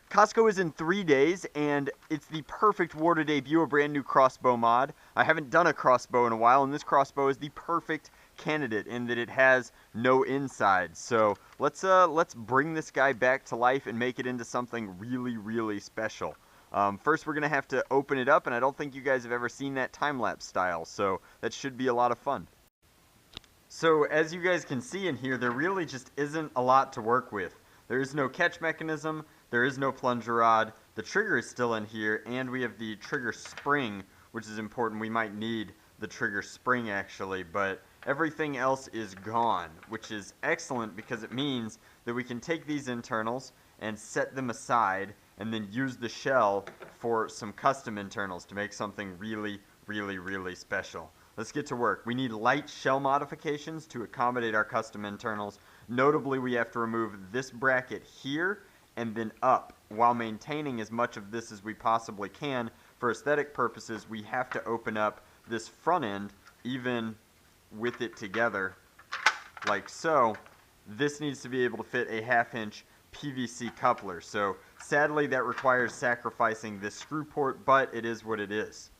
Costco is in 3 days, and it's the perfect war to debut a brand new crossbow mod. I haven't done a crossbow in a while, and this crossbow is the perfect candidate in that it has no inside. So let's bring this guy back to life and make it into something really, really special. First, we're gonna have to open it up, and I don't think you guys have ever seen that time-lapse style, so that should be a lot of fun. So as you guys can see in here, there really just isn't a lot to work with. There is no catch mechanism. There is no plunger rod, the trigger is still in here, and we have the trigger spring, which is important. We might need the trigger spring actually, but everything else is gone, which is excellent because it means that we can take these internals and set them aside and then use the shell for some custom internals to make something really, really, really special. Let's get to work. We need light shell modifications to accommodate our custom internals. Notably, we have to remove this bracket here and then up, while maintaining as much of this as we possibly can. For aesthetic purposes, we have to open up this front end, even with it together, like so. This needs to be able to fit a 1/2-inch PVC coupler, so sadly that requires sacrificing this screw port, but it is what it is.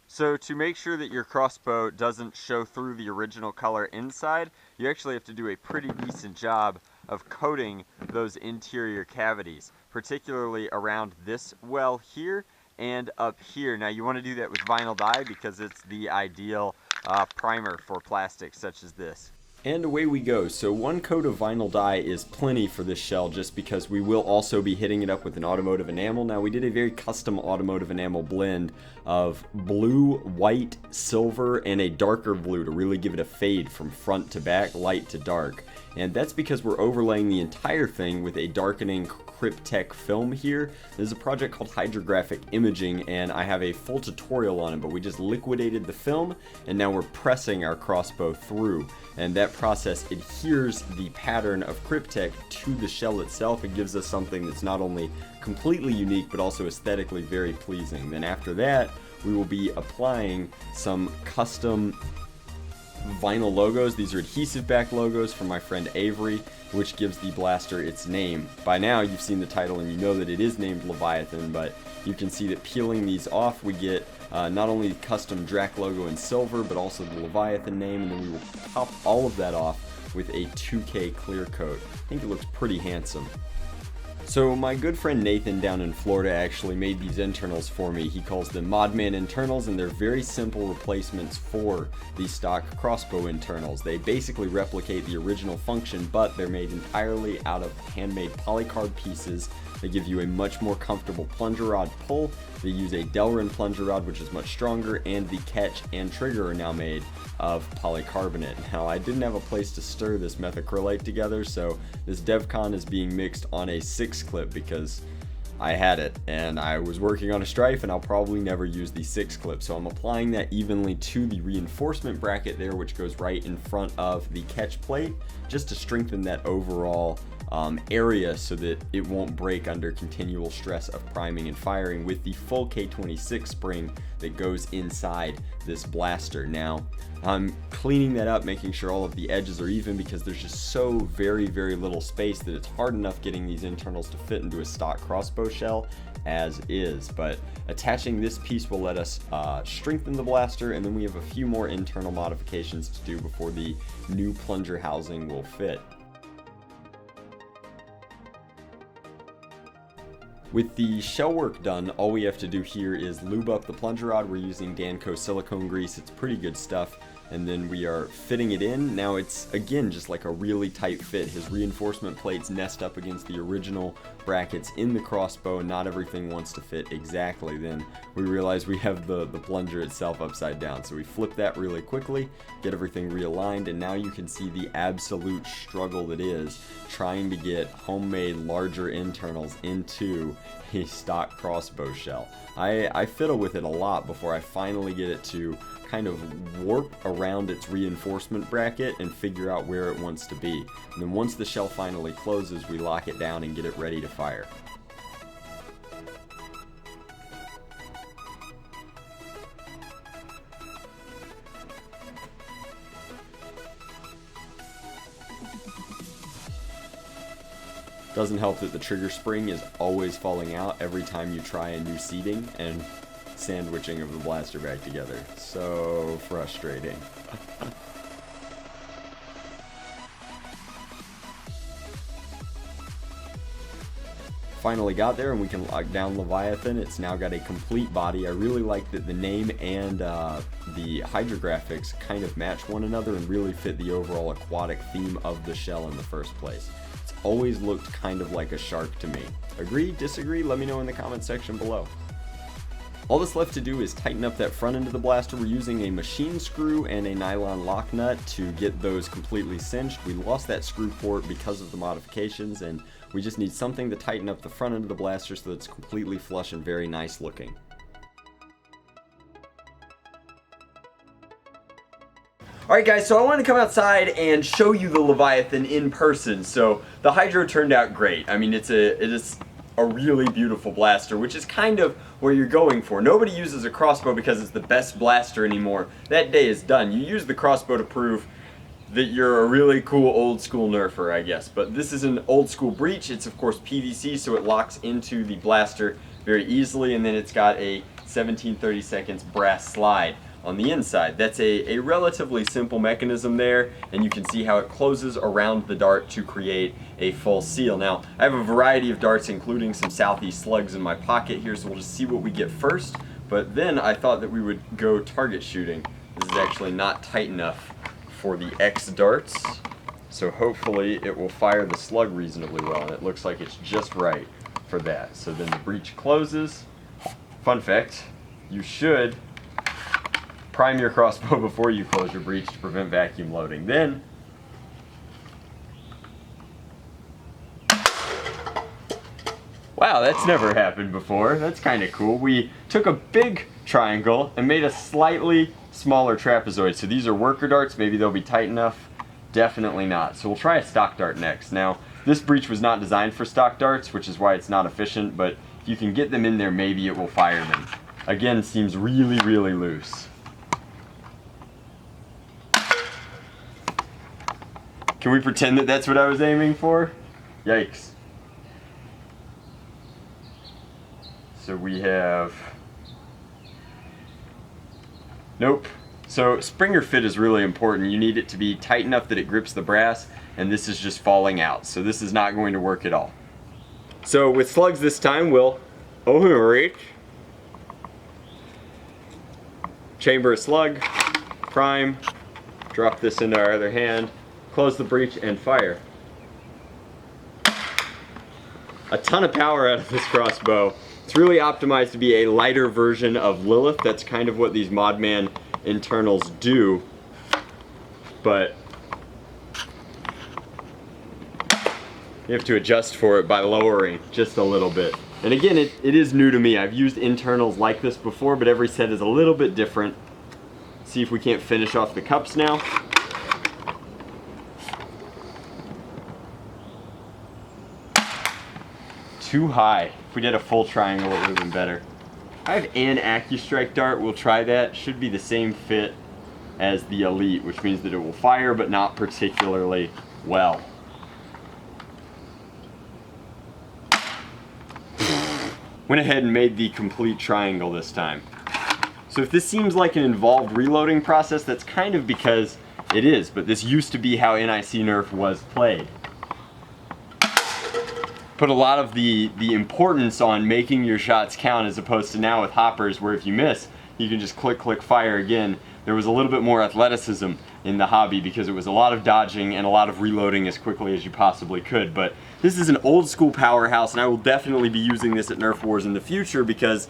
So to make sure that your crossbow doesn't show through the original color inside, you actually have to do a pretty decent job of coating those interior cavities, particularly around this well here and up here. Now you want to do that with vinyl dye because it's the ideal primer for plastics such as this. And away we go. So one coat of vinyl dye is plenty for this shell, just because we will also be hitting it up with an automotive enamel. Now we did a very custom automotive enamel blend of blue, white, silver, and a darker blue to really give it a fade from front to back, light to dark. And that's because we're overlaying the entire thing with a darkening Cryptek film here. This is a project called Hydrographic Imaging, and I have a full tutorial on it, but we just liquidated the film, and now we're pressing our crossbow through. And that process adheres the pattern of Cryptek to the shell itself. It gives us something that's not only completely unique, but also aesthetically very pleasing. Then after that, we will be applying some custom vinyl logos. These are adhesive back logos from my friend Avery, which gives the blaster its name. By now you've seen the title and you know that it is named Leviathan, but you can see that peeling these off we get not only the custom Drac logo in silver, but also the Leviathan name, and then we will pop all of that off with a 2K clear coat. I think it looks pretty handsome. So my good friend Nathan down in Florida actually made these internals for me. He calls them Modman internals, and they're very simple replacements for the stock crossbow internals. They basically replicate the original function, but they're made entirely out of handmade polycarb pieces. They give you a much more comfortable plunger rod pull. They use a Delrin plunger rod, which is much stronger, and the catch and trigger are now made of polycarbonate. Now, I didn't have a place to stir this methacrylate together, so this DevCon is being mixed on a 6-clip because I had it, and I was working on a Strife, and I'll probably never use the 6-clip, so I'm applying that evenly to the reinforcement bracket there, which goes right in front of the catch plate, just to strengthen that overall area so that it won't break under continual stress of priming and firing, with the full K26 spring that goes inside this blaster. Now I'm cleaning that up, making sure all of the edges are even, because there's just so very, very little space that it's hard enough getting these internals to fit into a stock crossbow shell as is. But attaching this piece will let us strengthen the blaster, and then we have a few more internal modifications to do before the new plunger housing will fit. With the shell work done, all we have to do here is lube up the plunger rod. We're using Danco silicone grease. It's pretty good stuff. And then we are fitting it in. Now it's, again, just like a really tight fit. His reinforcement plates nest up against the original brackets in the crossbow, and not everything wants to fit exactly. Then we realize we have the plunger itself upside down. So we flip that really quickly, get everything realigned, and now you can see the absolute struggle that is trying to get homemade larger internals into a stock crossbow shell. I fiddle with it a lot before I finally get it to kind of warp around its reinforcement bracket and figure out where it wants to be. And then once the shell finally closes, we lock it down and get it ready to fire. Doesn't help that the trigger spring is always falling out every time you try a new seating and sandwiching of the blaster back together. So frustrating. Finally got there, and we can lock down Leviathan. It's now got a complete body. I really like that the name and the hydrographics kind of match one another and really fit the overall aquatic theme of the shell in the first place. It's always looked kind of like a shark to me. Agree? Disagree? Let me know in the comment section below. All that's left to do is tighten up that front end of the blaster. We're using a machine screw and a nylon lock nut to get those completely cinched. We lost that screw port because of the modifications, and we just need something to tighten up the front end of the blaster so that it's completely flush and very nice looking. Alright guys, so I wanted to come outside and show you the Leviathan in person. So the Hydro turned out great. I mean, it is a really beautiful blaster, which is kind of where you're going for. Nobody uses a crossbow because it's the best blaster anymore. That day is done. You use the crossbow to prove that you're a really cool old school nerfer, I guess. But this is an old school breech. It's of course PVC, so it locks into the blaster very easily, and then it's got a 17/32 brass slide on the inside. That's a relatively simple mechanism there, and you can see how it closes around the dart to create a full seal. Now, I have a variety of darts, including some Southeast slugs in my pocket here, so we'll just see what we get first. But then I thought that we would go target shooting. This is actually not tight enough for the X darts, so hopefully it will fire the slug reasonably well, and it looks like it's just right for that. So then the breech closes. Fun fact, you should prime your crossbow before you close your breech to prevent vacuum loading. Then wow, that's never happened before. That's kind of cool. We took a big triangle and made a slightly smaller trapezoid. So these are worker darts. Maybe they'll be tight enough. Definitely not. So we'll try a stock dart next. Now, this breech was not designed for stock darts, which is why it's not efficient, but if you can get them in there, maybe it will fire them. Again, seems really, really loose. Can we pretend that that's what I was aiming for? Yikes. So we have... Nope. So Springer fit is really important. You need it to be tight enough that it grips the brass, and this is just falling out. So this is not going to work at all. So with slugs this time, we'll open a reach, chamber a slug, prime, drop this into our other hand, close the breech, and fire. A ton of power out of this crossbow. It's really optimized to be a lighter version of Lilith. That's kind of what these Modman internals do. But you have to adjust for it by lowering just a little bit. And again, it is new to me. I've used internals like this before, but every set is a little bit different. See if we can't finish off the cups now. Too high. If we did a full triangle, it would have been better. I have an AccuStrike dart. We'll try that. Should be the same fit as the Elite, which means that it will fire, but not particularly well. Went ahead and made the complete triangle this time. So if this seems like an involved reloading process, that's kind of because it is, but this used to be how NIC Nerf was played. Put a lot of the importance on making your shots count, as opposed to now with hoppers where if you miss, you can just click, click, fire again. There was a little bit more athleticism in the hobby because it was a lot of dodging and a lot of reloading as quickly as you possibly could. But this is an old school powerhouse, and I will definitely be using this at Nerf Wars in the future because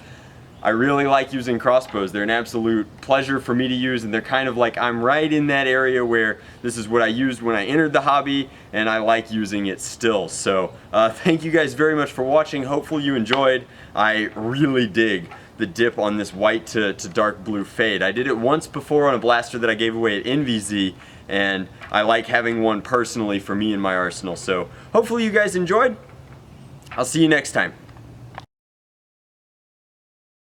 I really like using crossbows. They're an absolute pleasure for me to use, and they're kind of like, I'm right in that area where this is what I used when I entered the hobby, and I like using it still. So thank you guys very much for watching. Hopefully you enjoyed. I really dig the dip on this white to dark blue fade. I did it once before on a blaster that I gave away at NVZ, and I like having one personally for me in my arsenal. So hopefully you guys enjoyed. I'll see you next time.